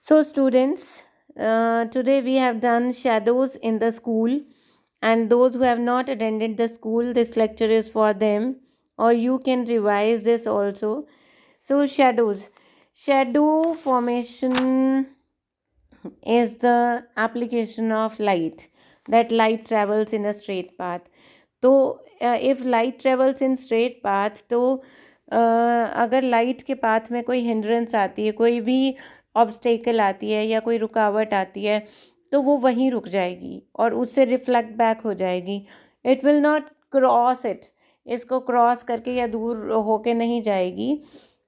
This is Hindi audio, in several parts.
So, students, today we have done shadows in the school, and those who have not attended the school, this lecture is for them, or you can revise this also. So, shadows. Shadow formation is the application of light, that light travels in a straight path. तो if light travels in straight path, तो अगर लाइट के पाथ में कोई हिंड्रेंस आती है, कोई भी ऑब्स्टेकल आती है या कोई रुकावट आती है, तो वो वहीं रुक जाएगी और उससे रिफ्लेक्ट बैक हो जाएगी. It will not cross it, इसको क्रॉस करके या दूर होके नहीं जाएगी.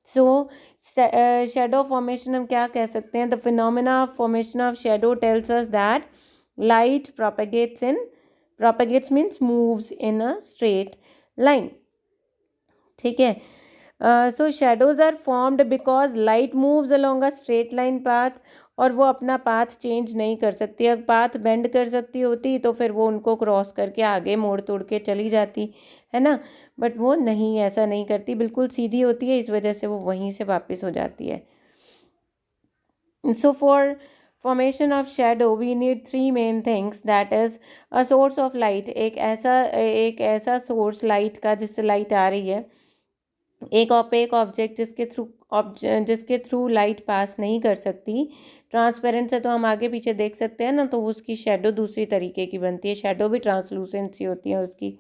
सो शेडो फॉर्मेशन हम क्या कह सकते हैं? The phenomena of formation of shadow tells us that light propagates means moves in a straight line. ठीक है. So shadows are formed because light moves along a straight line path, और वो अपना पाथ चेंज नहीं कर सकती. अगर पाथ बेंड कर सकती होती तो फिर वो उनको क्रॉस करके आगे मोड़ तोड़ के चली जाती है ना, बट वो नहीं, ऐसा नहीं करती, बिल्कुल सीधी होती है, इस वजह से वो वहीं से वापस हो जाती है. So for formation of shadow we need three main things, that is a source of light. एक ऐसा सोर्स लाइट का जिससे लाइट आ रही है, एक ऑपेक ऑब्जेक्ट जिसके थ्रू लाइट पास नहीं कर सकती. ट्रांसपेरेंट से तो हम आगे पीछे देख सकते हैं ना, तो उसकी शेडो दूसरी तरीके की बनती है, शेडो भी ट्रांसलूसेंसी होती है उसकी.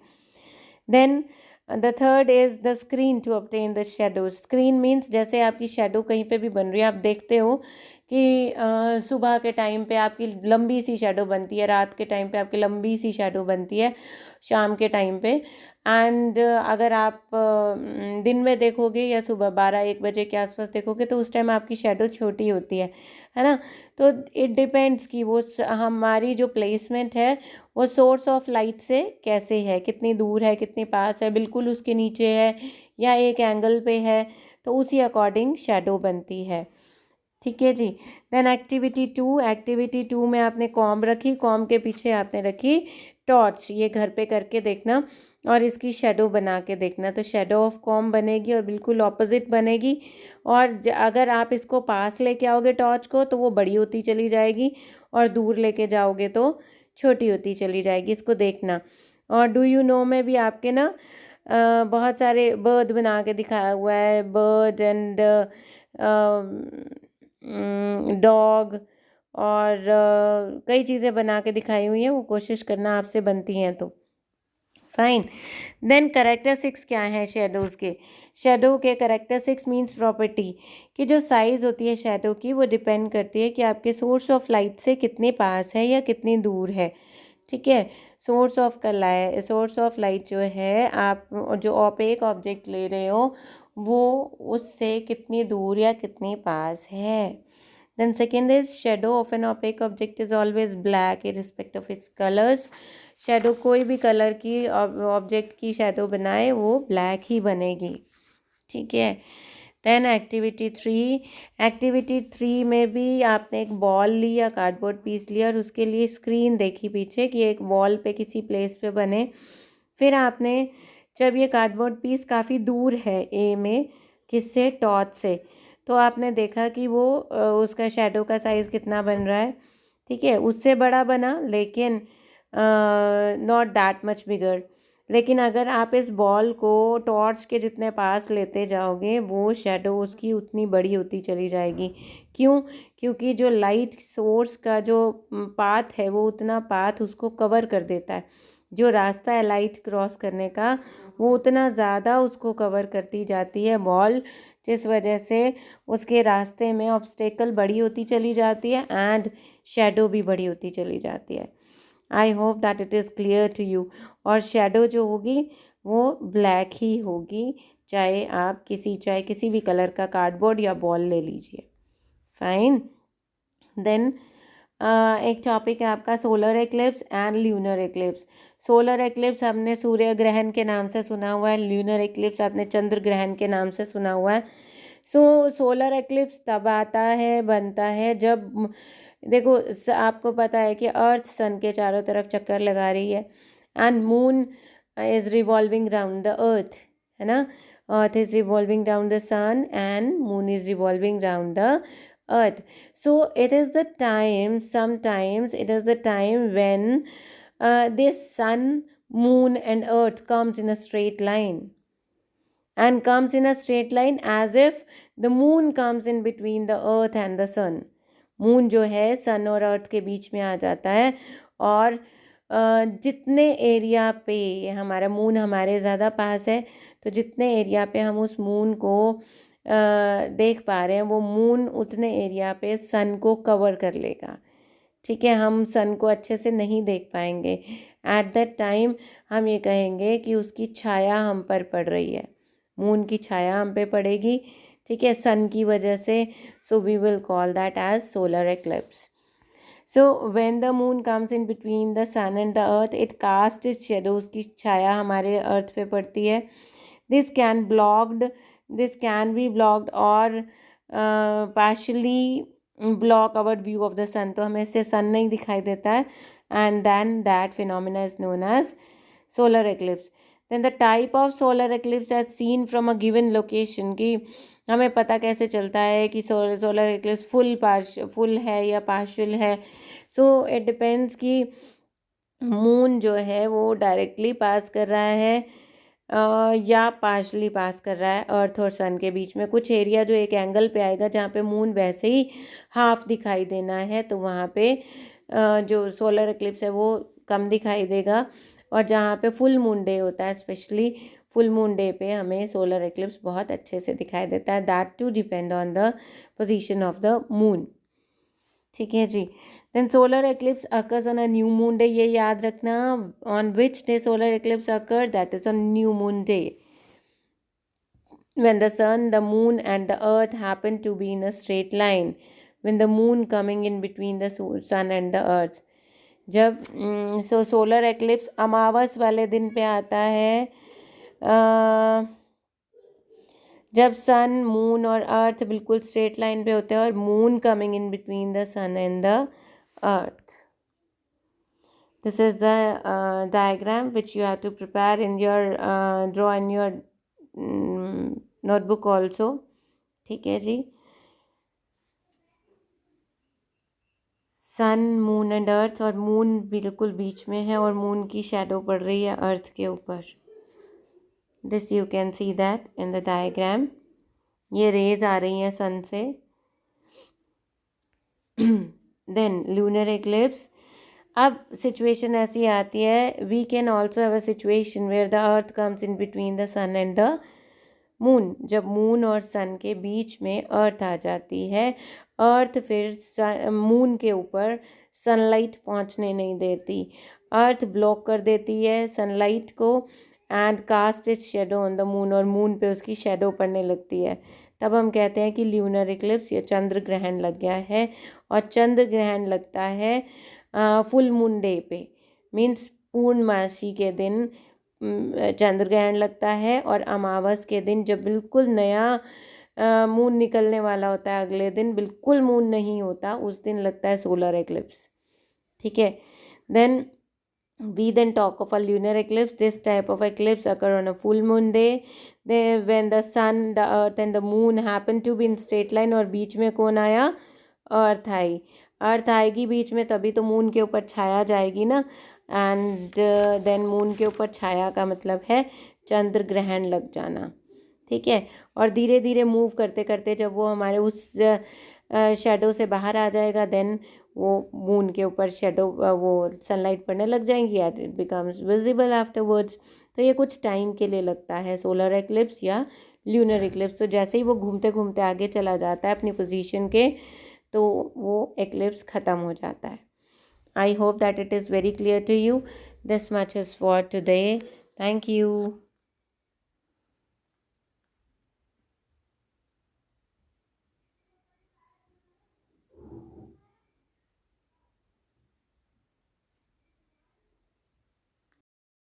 Then the third is the screen to obtain the shadow. Screen means जैसे आपकी शेडो कहीं पे भी बन रही है, आप देखते हो कि सुबह के टाइम पे आपकी लंबी सी शेडो बनती है, रात के टाइम पे आपकी लंबी सी शेडो बनती है, शाम के टाइम पे. एंड अगर आप दिन में देखोगे या सुबह 12-1 बजे के आसपास देखोगे, तो उस टाइम आपकी शेडो छोटी होती है ना. तो इट डिपेंड्स कि वो हमारी जो प्लेसमेंट है वो सोर्स ऑफ लाइट से कैसे है, कितनी दूर है, कितनी पास है, बिल्कुल उसके नीचे है या एक एंगल पे है, तो उसी अकॉर्डिंग शेडो बनती है. ठीक है जी. देन एक्टिविटी टू में आपने कॉम रखी, कॉम के पीछे आपने रखी टॉर्च. ये घर पे करके देखना और इसकी शेडो बना के देखना, तो शेडो ऑफ कॉम बनेगी और बिल्कुल ऑपोजिट बनेगी. और अगर आप इसको पास लेके आओगे टॉर्च को, तो वो बड़ी होती चली जाएगी, और दूर लेके जाओगे तो छोटी होती चली जाएगी. इसको देखना. और डू यू नो में भी आपके ना बहुत सारे बर्ड बना के दिखाया हुआ है, बर्ड एंड डॉग, और कई चीज़ें बना के दिखाई हुई हैं, वो कोशिश करना आपसे बनती हैं तो. फाइन. देन करेक्टरिस्टिक्स क्या है शेडोज़ के? शेडो के करेक्टरिस्टिक्स मीन्स प्रॉपर्टी, कि जो साइज़ होती है शेडो की वो डिपेंड करती है कि आपके सोर्स ऑफ लाइट से कितने पास है या कितनी दूर है. ठीक है. सोर्स ऑफ लाइट जो है, आप जो ऑपेक ऑब्जेक्ट ले रहे हो वो उससे कितनी दूर या कितने पास है. Then second is shadow of an opaque object is always black irrespective of its colors. Shadow कोई भी कलर की ऑब्जेक्ट की शेडो बनाए वो ब्लैक ही बनेगी. ठीक है. देन एक्टिविटी थ्री में भी आपने एक बॉल ली या कार्डबोर्ड पीस लिया और उसके लिए स्क्रीन देखी पीछे कि एक वॉल पे किसी प्लेस पे बने. फिर आपने, जब ये कार्डबोर्ड पीस काफ़ी दूर है ए में, किससे? टॉर्च से, तो आपने देखा कि वो उसका शेडो का साइज़ कितना बन रहा है. ठीक है. उससे बड़ा बना, लेकिन नॉट दैट मच बिगर. लेकिन अगर आप इस बॉल को टॉर्च के जितने पास लेते जाओगे, वो शेडो उसकी उतनी बड़ी होती चली जाएगी. क्यों? क्योंकि जो लाइट सोर्स का जो पाथ है वो उतना पाथ उसको कवर कर देता है. जो रास्ता है लाइट क्रॉस करने का, वो उतना ज़्यादा उसको कवर करती जाती है बॉल, जिस वजह से उसके रास्ते में ऑब्स्टेकल बड़ी होती चली जाती है एंड शेडो भी बड़ी होती चली जाती है. I hope that it is clear to you. और शेडो जो होगी वो ब्लैक ही होगी, चाहे किसी भी कलर का कार्डबोर्ड या बॉल ले लीजिए. फाइन. देन एक टॉपिक है आपका solar eclipse and lunar eclipse. Solar eclipse हमने सूर्य ग्रहण के नाम से सुना हुआ है, ल्यूनर एक्लिप्स आपने चंद्र ग्रहण के नाम से सुना हुआ है. सोलर एक्लिप्स तब आता है, बनता है, जब देखो आपको पता है कि अर्थ सन के चारों तरफ चक्कर लगा रही है and moon is revolving round the earth, है ना. Earth is revolving round the sun and moon is revolving round the earth. So it is the time, sometimes it is the time when this sun, moon and earth comes in a straight line, and comes in a straight line as if the moon comes in between the earth and the sun. Moon जो है सन और अर्थ के बीच में आ जाता है, और जितने एरिया पे हमारा मून हमारे ज़्यादा पास है, तो जितने एरिया पे हम उस मून को देख पा रहे हैं, वो मून उतने एरिया पे सन को कवर कर लेगा. ठीक है, हम सन को अच्छे से नहीं देख पाएंगे. एट दैट टाइम हम ये कहेंगे कि उसकी छाया हम पर पड़ रही है, मून की छाया हम पे पड़ेगी. ठीक है, सन की वजह से. So we will call that as solar eclipse. So when the moon comes in between the sun and the earth, it cast its shadow, उसकी छाया हमारे अर्थ पे पड़ती है. दिस कैन बी ब्लॉक्ड और partially block our view of the sun. तो हमें इससे सन नहीं दिखाई देता है, and then that phenomena is known as solar eclipse. Then the type of solar eclipse as seen from a given location, कि हमें पता कैसे चलता है कि सोलर एक्लिप्स फुल है या पार्शियल है. सो इट डिपेंड्स कि मून जो है वो डायरेक्टली पास कर रहा है या पार्शली पास कर रहा है अर्थ और सन के बीच में. कुछ एरिया जो एक एंगल पे आएगा जहाँ पे मून वैसे ही हाफ दिखाई देना है, तो वहाँ पे जो सोलर एक्लिप्स है वो कम दिखाई देगा. और जहाँ पे फुल मून डे होता है, स्पेशली फुल मून डे पे हमें सोलर एक्लिप्स बहुत अच्छे से दिखाई देता है. That too depend on the position of the moon. ठीक है जी. Then solar eclipse occurs on a new moon day. ये याद रखना, on which day solar eclipse occur, that is on new moon day, when the sun, the moon and the earth happen to be in a straight line, when the moon coming in between the sun and the earth. जब सोलर एक्लिप्स अमावस वाले दिन पे आता है, जब सन, मून और अर्थ बिल्कुल स्ट्रेट लाइन पे होते हैं, और moon coming in between the sun and the earth. This is the diagram which you have to prepare in your draw in your notebook also. ठीक है जी. सन, मून एंड अर्थ, और मून बिल्कुल बीच में है और मून की शैडो पड़ रही है अर्थ के ऊपर. This you can see that in the diagram. ये रेज आ रही हैं सन से. Then lunar eclipse. अब सिचुएशन ऐसी आती है, we can also have a situation where the earth comes in between the sun and the moon. जब मून और सन के बीच में अर्थ आ जाती है, अर्थ फिर मून के ऊपर सनलाइट पहुंचने नहीं देती. अर्थ ब्लॉक कर देती है सनलाइट को, and cast its shadow on the moon, और मून पे उसकी शेडो पड़ने लगती है. तब हम कहते हैं कि ल्यूनर इक्लिप्स या चंद्र ग्रहण लग गया है. और चंद्र ग्रहण लगता है फुल मून डे पे, मीन्स पूर्णमासी के दिन चंद्र ग्रहण लगता है. और अमावस के दिन जब बिल्कुल नया मून निकलने वाला होता है, अगले दिन बिल्कुल मून नहीं होता, उस दिन लगता है सोलर एक्लिप्स. ठीक है. Then we then talk of a lunar eclipse. This type of eclipse occur on a full moon day, when the sun, the earth and the moon happen to be in straight line. और बीच में कौन आया? अर्थ आई. अर्थ आएगी बीच में, तभी तो मून के ऊपर छाया जाएगी ना. एंड देन मून के ऊपर छाया का मतलब है चंद्र ग्रहण लग जाना. ठीक है. और धीरे धीरे मूव करते करते जब वो हमारे उस शेडो से बाहर आ जाएगा, देन वो मून के ऊपर शेडो, वो सनलाइट पड़ने लग जाएंगी, and it becomes visible afterwards. तो ये कुछ टाइम के लिए लगता है सोलर एक्लिप्स या ल्यूनर एक्लिप्स. तो जैसे ही वो घूमते घूमते आगे चला जाता है अपनी पोजीशन के, तो वो एक्लिप्स ख़त्म हो जाता है. I hope that it is very clear to you. This much is for today. Thank you.